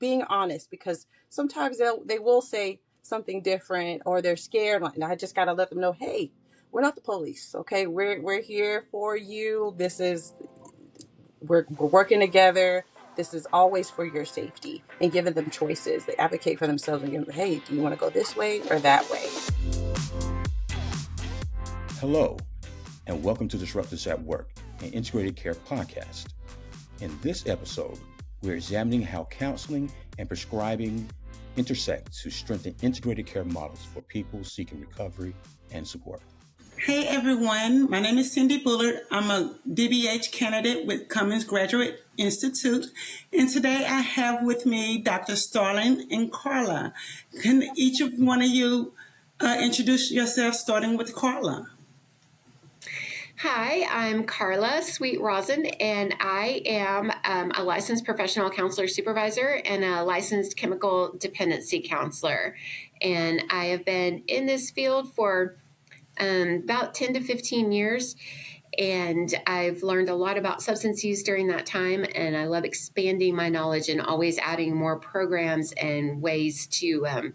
being honest, because sometimes they will say something different, or they're scared. And I just got to let them know, hey, we're not the police. Okay. We're here for you. We're working together. This is always for your safety, and giving them choices. They advocate for themselves and give them, hey, do you want to go this way or that way? Hello, and welcome to Disruptors at Work, an integrated care podcast. In this episode, we're examining how counseling and prescribing intersect to strengthen integrated care models for people seeking recovery and support. Hey everyone, my name is Cindy Bullard. I'm a DBH candidate with Cummings Graduate Institute, and today I have with me Dr. Starling and Karla. Can each of one of you introduce yourself, starting with Karla? Hi, I'm Karla Sweet-Rausin, and I am a licensed professional counselor supervisor and a licensed chemical dependency counselor. And I have been in this field for about 10 to 15 years, and I've learned a lot about substance use during that time, and I love expanding my knowledge and always adding more programs and ways to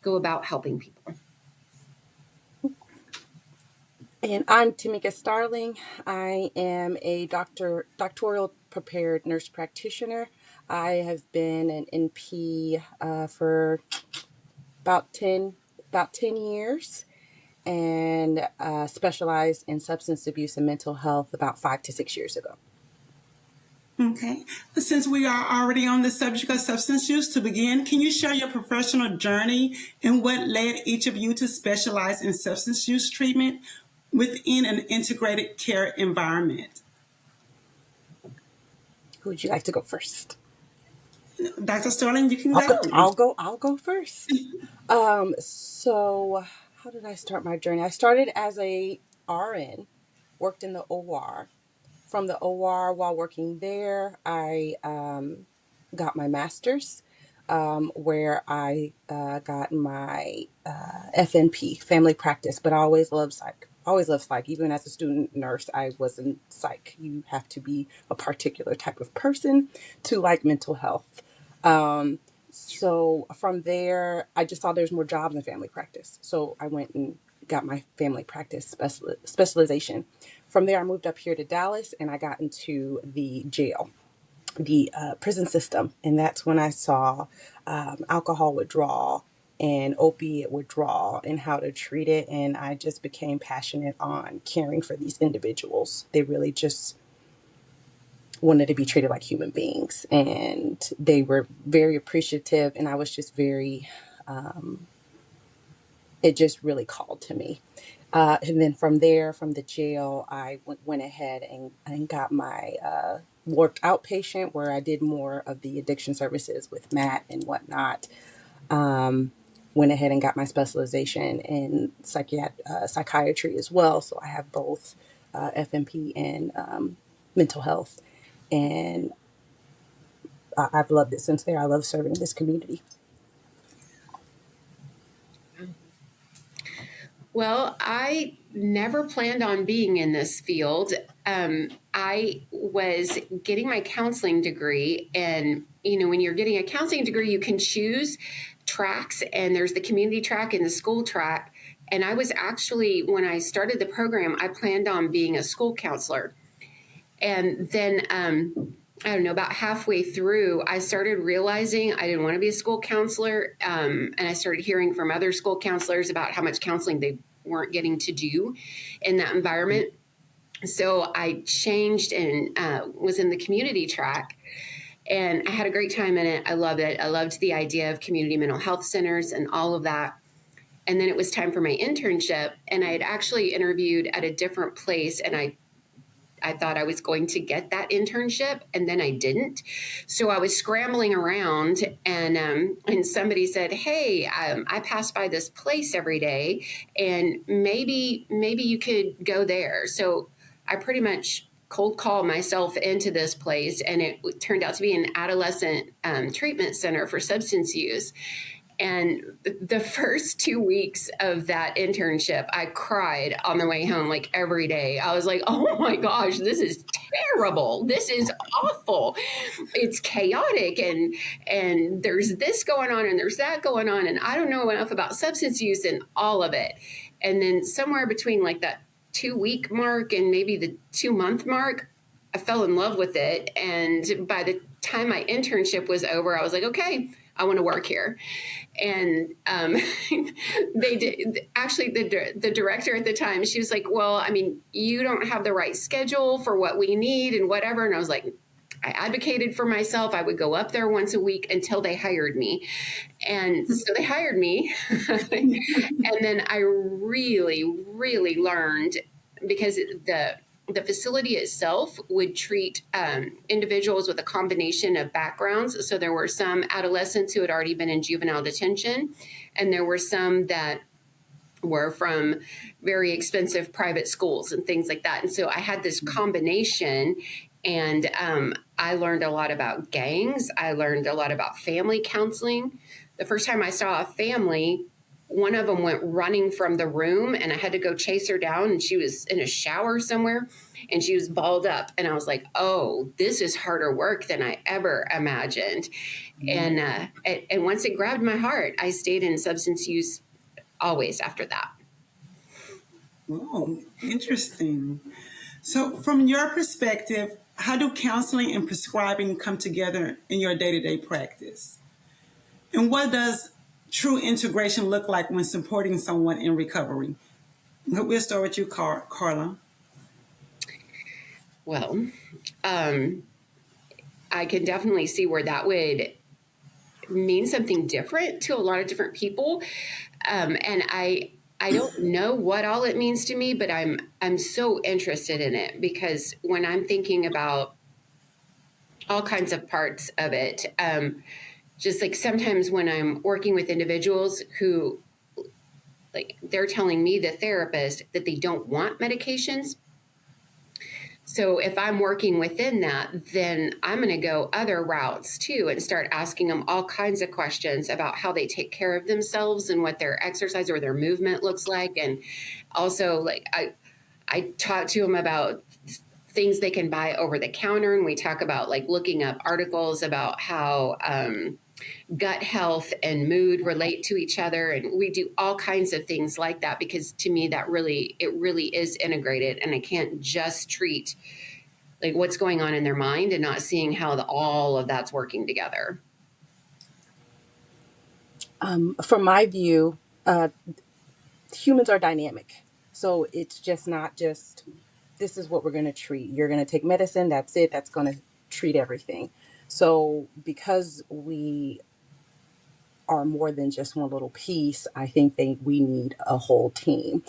go about helping people. And I'm Tomekia Starling. I am a doctoral prepared nurse practitioner. I have been an NP for about 10 years, and specialized in substance abuse and mental health about 5 to 6 years ago. Okay. Since we are already on the subject of substance use, to begin, can you share your professional journey and what led each of you to specialize in substance use treatment within an integrated care environment? Who would you like to go first? Dr. Starling, you can go. I'll go first. So how did I start my journey? I started as a RN, worked in the OR. From the OR, while working there, I got my master's, where I got my FNP, family practice, but I always loved psych. Even as a student nurse, I was in psych. You have to be a particular type of person to like mental health. So from there, I just saw there's more jobs in family practice. So I went and got my family practice specialization. From there, I moved up here to Dallas, and I got into the jail, the prison system. And that's when I saw alcohol withdrawal and opiate withdrawal and how to treat it. And I just became passionate on caring for these individuals. They really just wanted to be treated like human beings, and they were very appreciative. And I was just very, it just really called to me. And then from there, from the jail, I went ahead and got my worked outpatient, where I did more of the addiction services with Matt and whatnot. Went ahead and got my specialization in psychiatry as well. So I have both FNP and mental health. And I've loved it since there. I love serving this community. Well, I never planned on being in this field. I was getting my counseling degree, and when you're getting a counseling degree, you can choose tracks, and there's the community track and the school track. And I was actually, when I started the program, I planned on being a school counselor. And then, I don't know, about halfway through, I started realizing I didn't want to be a school counselor. And I started hearing from other school counselors about how much counseling they weren't getting to do in that environment. So I changed and was in the community track. And I had a great time in it. I loved it. I loved the idea of community mental health centers and all of that. And then it was time for my internship. And I had actually interviewed at a different place, and I thought I was going to get that internship, and then I didn't. So I was scrambling around, and somebody said, "Hey, I pass by this place every day, and maybe you could go there." So I pretty much cold called myself into this place, and it turned out to be an adolescent treatment center for substance use. And the first 2 weeks of that internship, I cried on the way home, like every day. I was like, oh my gosh, this is terrible. This is awful. It's chaotic, and there's this going on and there's that going on, and I don't know enough about substance use and all of it. And then somewhere between like that 2 week mark and maybe the 2 month mark, I fell in love with it. And by the time my internship was over, I was like, okay, I want to work here. And they did. Actually, the director at the time, she was like, well, I mean, you don't have the right schedule for what we need and whatever. And I was like, I advocated for myself. I would go up there once a week until they hired me. And so they hired me. And then I really, really learned, because the facility itself would treat individuals with a combination of backgrounds. So there were some adolescents who had already been in juvenile detention, and there were some that were from very expensive private schools and things like that. And so I had this combination, and I learned a lot about gangs. I learned a lot about family counseling. The first time I saw a family, one of them went running from the room, and I had to go chase her down, and she was in a shower somewhere, and she was balled up. And I was like, oh, this is harder work than I ever imagined. And once it grabbed my heart, I stayed in substance use always after that. Oh, interesting. So from your perspective, how do counseling and prescribing come together in your day-to-day practice? And what does true integration look like when supporting someone in recovery? We'll start with you, Karla. Well, I can definitely see where that would mean something different to a lot of different people. And I don't know what all it means to me, but I'm so interested in it, because when I'm thinking about all kinds of parts of it, just like sometimes when I'm working with individuals who, like, they're telling me, the therapist, that they don't want medications. So if I'm working within that, then I'm going to go other routes too, and start asking them all kinds of questions about how they take care of themselves and what their exercise or their movement looks like. And also, like, I talk to them about things they can buy over the counter. And we talk about, like, looking up articles about how gut health and mood relate to each other. And we do all kinds of things like that, because to me, it really is integrated. And I can't just treat, like, what's going on in their mind and not seeing how all of that's working together. From my view, humans are dynamic. So it's just not just, this is what we're going to treat. You're going to take medicine. That's it. That's going to treat everything. So because we are more than just one little piece, I think we need a whole team,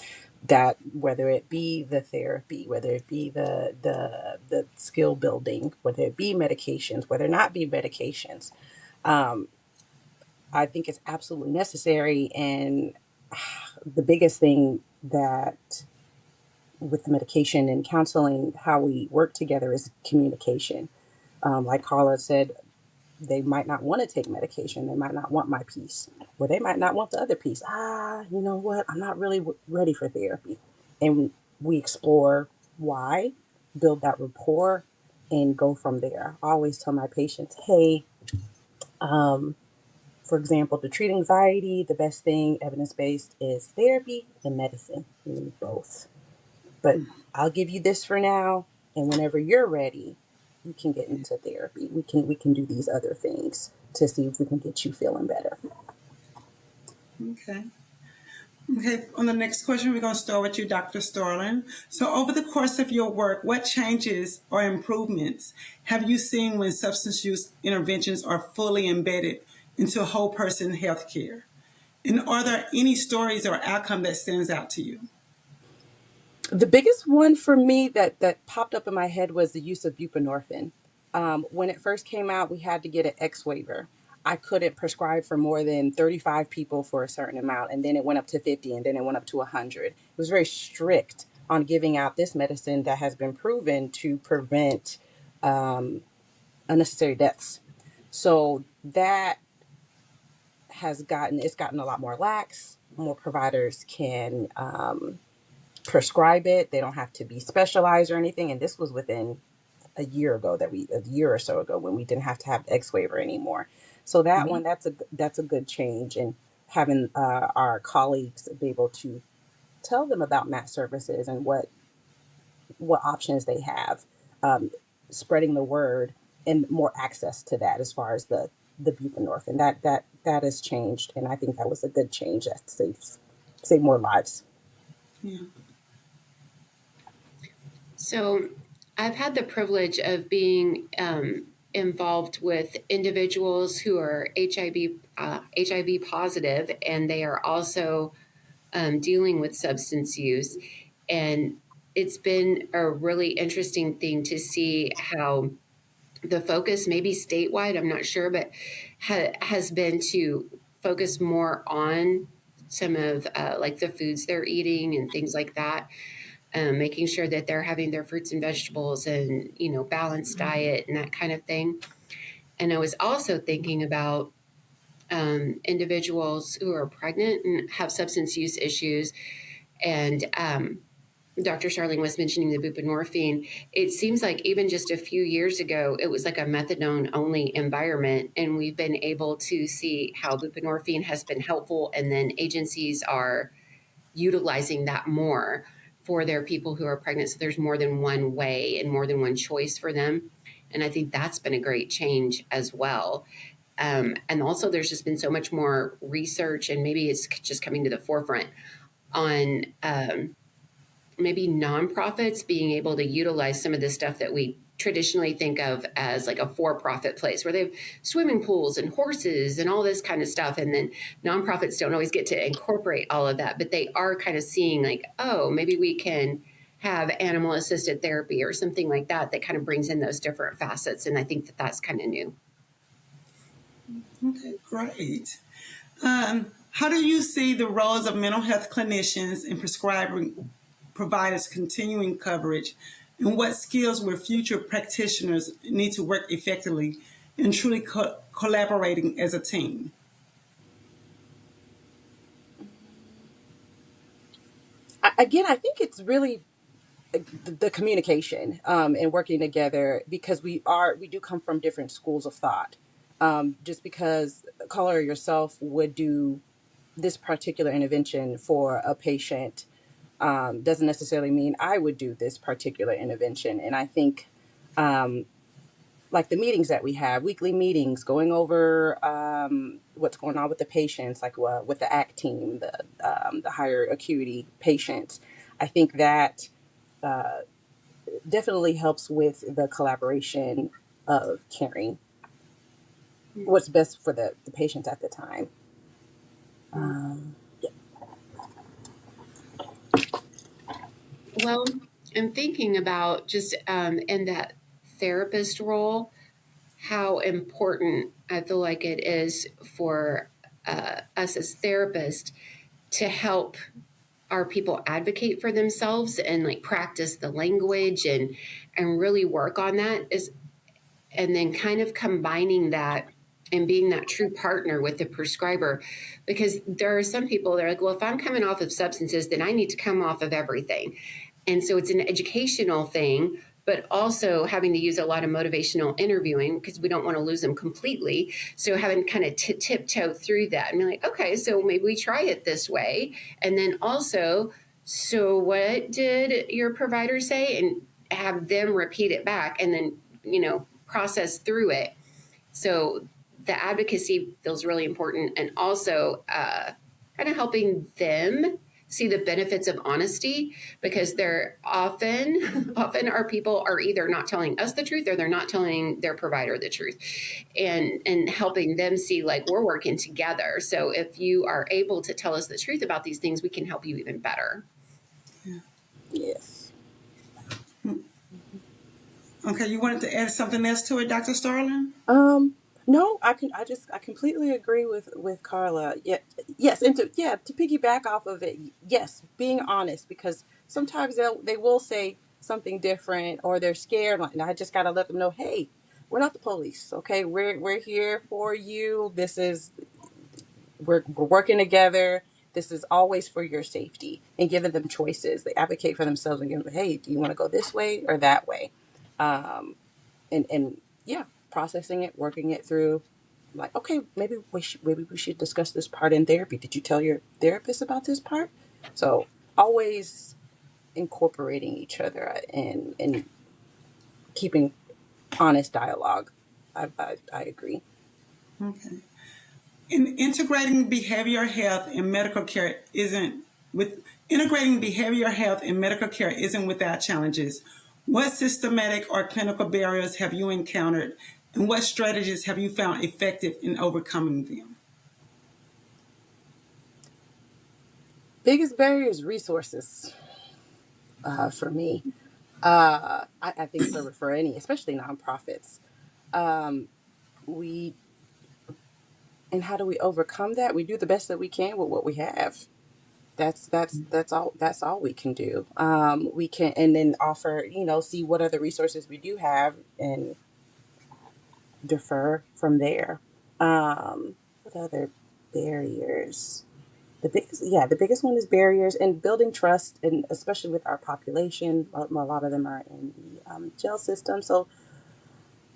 that whether it be the therapy, whether it be the skill building, whether it be medications, whether it not be medications, I think it's absolutely necessary. And the biggest thing that with the medication and counseling, how we work together, is communication. Like Karla said, they might not want to take medication. They might not want my piece, or they might not want the other piece. You know what? I'm not really ready for therapy. And we explore why, build that rapport, and go from there. I always tell my patients, hey, for example, to treat anxiety, the best thing, evidence-based, is therapy and medicine. You need both. But I'll give you this for now, and whenever you're ready, you can get into therapy. We can do these other things to see if we can get you feeling better. Okay. Okay, on the next question, we're going to start with you, Dr. Starling. So over the course of your work, what changes or improvements have you seen when substance use interventions are fully embedded into whole person healthcare? And are there any stories or outcome that stands out to you? The biggest one for me that popped up in my head was the use of buprenorphine. When it first came out, we had to get an X waiver. I couldn't prescribe for more than 35 people for a certain amount, and then it went up to 50, and then it went up to 100. It was very strict on giving out this medicine that has been proven to prevent unnecessary deaths. So that it's gotten a lot more lax. More providers can prescribe it. They don't have to be specialized or anything. And this was within a year or so ago, when we didn't have to have the X waiver anymore. So that one, that's a good change, and having our colleagues be able to tell them about MAT services and what options they have, um, spreading the word and more access to that as far as the buprenorphine, that has changed, and I think that was a good change that save more lives. Yeah. So I've had the privilege of being involved with individuals who are HIV positive, and they are also dealing with substance use. And it's been a really interesting thing to see how the focus, maybe statewide, I'm not sure, but has been to focus more on some of like the foods they're eating and things like that, making sure that they're having their fruits and vegetables and, balanced diet and that kind of thing. And I was also thinking about individuals who are pregnant and have substance use issues. And Dr. Starling was mentioning the buprenorphine. It seems like even just a few years ago, it was like a methadone only environment. And we've been able to see how buprenorphine has been helpful. And then agencies are utilizing that more for their people who are pregnant. So there's more than one way and more than one choice for them. And I think that's been a great change as well. And also, there's just been so much more research, and maybe it's just coming to the forefront on maybe nonprofits being able to utilize some of the stuff that we traditionally think of as like a for-profit place, where they have swimming pools and horses and all this kind of stuff. And then nonprofits don't always get to incorporate all of that, but they are kind of seeing like, oh, maybe we can have animal assisted therapy or something like that, that kind of brings in those different facets. And I think that that's kind of new. Okay, great. How do you see the roles of mental health clinicians in prescribing providers continuing coverage, and what skills will future practitioners need to work effectively in truly collaborating as a team? Again, I think it's really the communication, and working together, because we do come from different schools of thought. Just because Karla or yourself would do this particular intervention for a patient, doesn't necessarily mean I would do this particular intervention. And I think, like the meetings that we have, weekly meetings, going over what's going on with the patients, like with the ACT team, the higher acuity patients. I think that definitely helps with the collaboration of caring what's best for the patients at the time. Yeah. Well, I'm thinking about just in that therapist role, how important I feel like it is for us as therapists to help our people advocate for themselves and like practice the language and really work on that, is, and then kind of combining that and being that true partner with the prescriber. Because there are some people that are like, well, if I'm coming off of substances, then I need to come off of everything. And so it's an educational thing, but also having to use a lot of motivational interviewing, because we don't want to lose them completely. So having kind of tiptoe through that and be like, okay, so maybe we try it this way. And then also, so what did your provider say? And have them repeat it back, and then, process through it. So the advocacy feels really important, and also kind of helping them see the benefits of honesty, because they're often our people are either not telling us the truth or they're not telling their provider the truth, and helping them see like we're working together. So if you are able to tell us the truth about these things, we can help you even better. Yes. Okay, you wanted to add something else to it, Dr. Starling? No, I completely agree with Karla. Yeah, yes, and to piggyback off of it, yes, being honest, because sometimes they will say something different, or they're scared, and I just got to let them know, hey, we're not the police, okay? We're here for you. We're working together. This is always for your safety, and giving them choices. They advocate for themselves and give them, hey, do you want to go this way or that way? and yeah, processing it, working it through. Like, okay, maybe we should discuss this part in therapy. Did you tell your therapist about this part? So always incorporating each other and keeping honest dialogue. I agree. Okay. In integrating behavioral health and medical care isn't with integrating behavioral health and medical care isn't without challenges. What systematic or clinical barriers have you encountered, and what strategies have you found effective in overcoming them? Biggest barrier is resources for me. I think for any, especially nonprofits. We and how do we overcome that? We do the best that we can with what we have. That's all we can do. We can and then offer, see what other resources we do have and defer from there. What other barriers? The biggest one is barriers and building trust, and especially with our population. A lot of them are in the jail system, so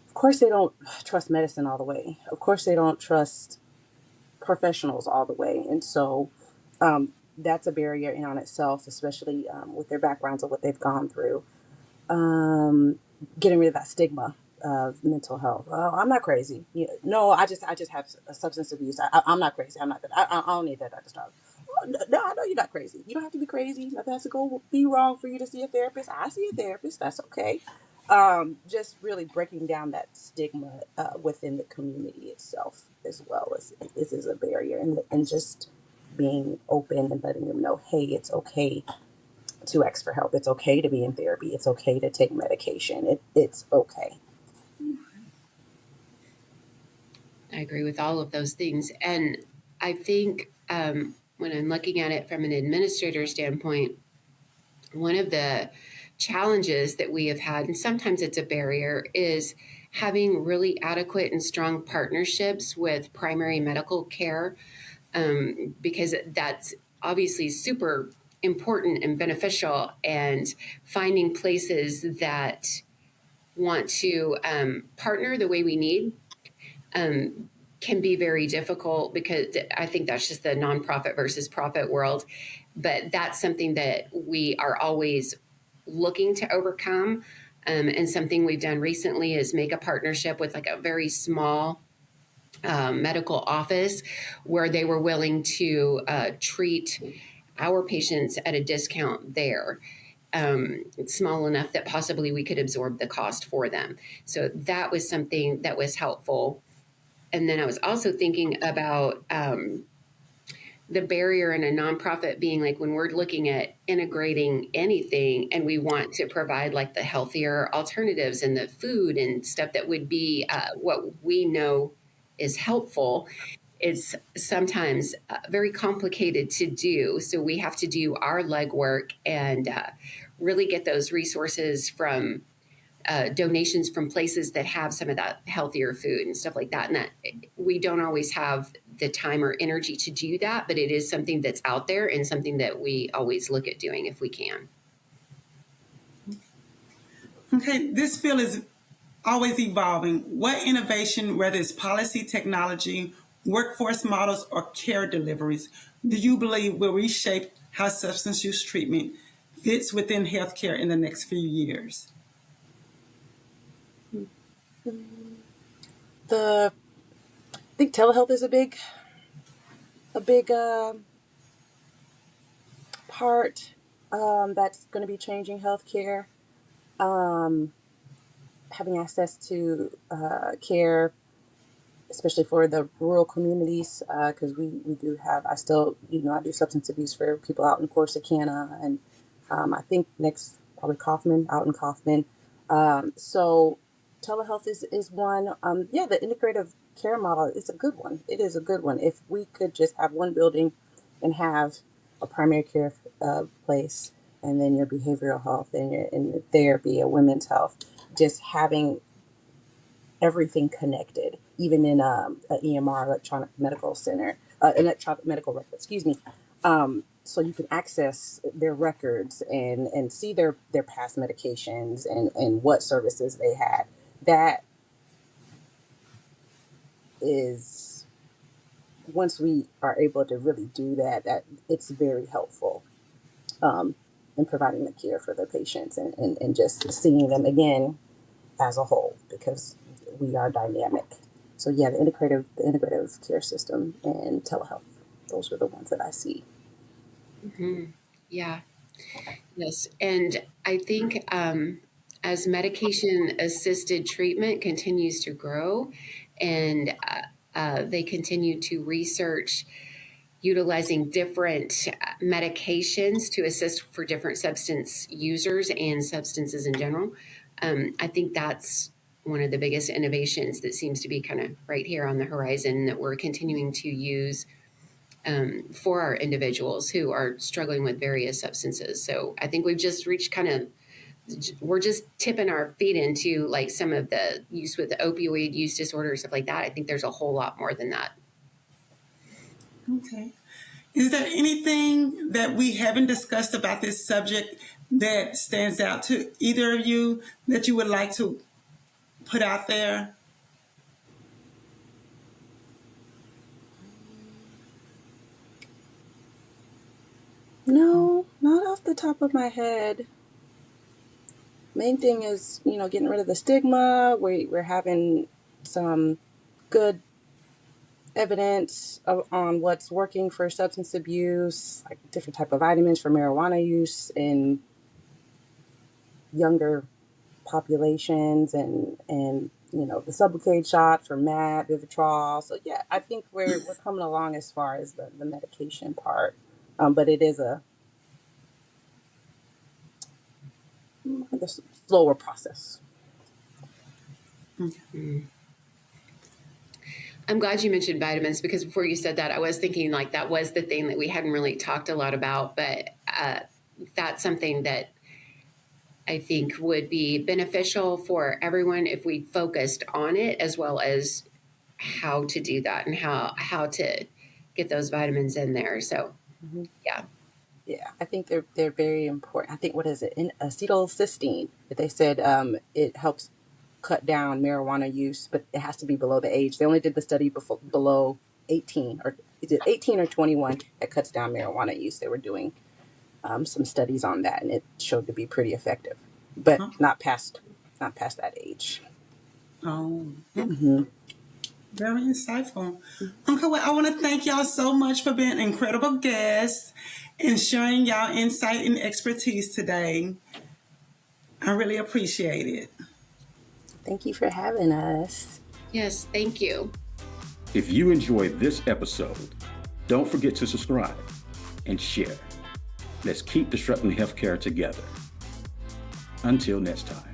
of course they don't trust medicine all the way. Of course they don't trust professionals all the way, and so that's a barrier in on itself, especially with their backgrounds and what they've gone through. Um, Getting rid of that stigma of mental health. Oh, I'm not crazy. No, I just have a substance abuse. I'm not crazy. I'm not that. I don't need that, Dr. Starling. No, I know you're not crazy. You don't have to be crazy. Nothing has to go be wrong for you to see a therapist. I see a therapist. That's okay. Just really breaking down that stigma within the community itself, as well as this is a barrier, and just being open and letting them know, hey, it's okay to ask for help. It's okay to be in therapy. It's okay to take medication. It's okay. I agree with all of those things. And I think when I'm looking at it from an administrator standpoint, one of the challenges that we have had, and sometimes it's a barrier, is having really adequate and strong partnerships with primary medical care, because that's obviously super important and beneficial, and finding places that want to partner the way we need can be very difficult, because I think that's just the nonprofit versus profit world. But that's something that we are always looking to overcome. And something we've done recently is make a partnership with like a very small medical office where they were willing to treat our patients at a discount there. It's small enough that possibly we could absorb the cost for them. So that was something that was helpful. And then I was also thinking about the barrier in a nonprofit being like when we're looking at integrating anything and we want to provide like the healthier alternatives and the food and stuff that would be what we know is helpful. It's sometimes very complicated to do. So we have to do our legwork and really get those resources from donations from places that have some of that healthier food and stuff like that. And that we don't always have the time or energy to do that, but it is something that's out there and something that we always look at doing if we can. Okay, this field is always evolving. What innovation, whether it's policy, technology, workforce models, or care deliveries, do you believe will reshape how substance use treatment fits within healthcare in the next few years? I think telehealth is a big part that's going to be changing healthcare. Having access to care, especially for the rural communities, because we do have. I still, I do substance abuse for people out in Corsicana, and I think next probably Kaufman, out in Kaufman. So telehealth is one. Yeah, the integrative care model is a good one. It is a good one. If we could just have one building and have a primary care place, and then your behavioral health and your therapy, a women's health, just having everything connected, even in an EMR, electronic medical center, electronic medical record, excuse me. So you can access their records and see their past medications and what services they had. that is, once we are able to really do that, that it's very helpful in providing the care for the patients, and just seeing them again as a whole, because we are dynamic. So yeah, the integrative care system and telehealth, those are the ones that I see. Mm-hmm. Yeah. Yes. And I think as medication assisted treatment continues to grow, and they continue to research utilizing different medications to assist for different substance users and substances in general, I think that's one of the biggest innovations that seems to be kind of right here on the horizon that we're continuing to use for our individuals who are struggling with various substances. So I think we've just reached we're just tipping our feet into like some of the use with the opioid use disorder, stuff like that. I think there's a whole lot more than that. Okay. Is there anything that we haven't discussed about this subject that stands out to either of you that you would like to put out there? No, not off the top of my head. Main thing is, getting rid of the stigma. We're having some good evidence on what's working for substance abuse, like different type of vitamins for marijuana use in younger populations, and the Sublocade shot for MAT, Vivitrol. So yeah, I think we're coming along as far as the medication part, but it is a slower process. Mm-hmm. I'm glad you mentioned vitamins, because before you said that, I was thinking like that was the thing that we hadn't really talked a lot about, but that's something that I think would be beneficial for everyone if we focused on it, as well as how to do that and how to get those vitamins in there. So, yeah. Yeah, I think they're very important. I think, what is it, in acetylcysteine, that they said it helps cut down marijuana use, but it has to be below the age. They only did the study below 18, or is it 18 or 21, that cuts down marijuana use. They were doing some studies on that, and it showed to be pretty effective, but not past that age. Oh, Mm-hmm. very insightful. Okay, well, I want to thank y'all so much for being incredible guests and sharing y'all insight and expertise today. I really appreciate it. Thank you for having us. Yes, thank you. If you enjoyed this episode, don't forget to subscribe and share. Let's keep disrupting healthcare together. Until next time.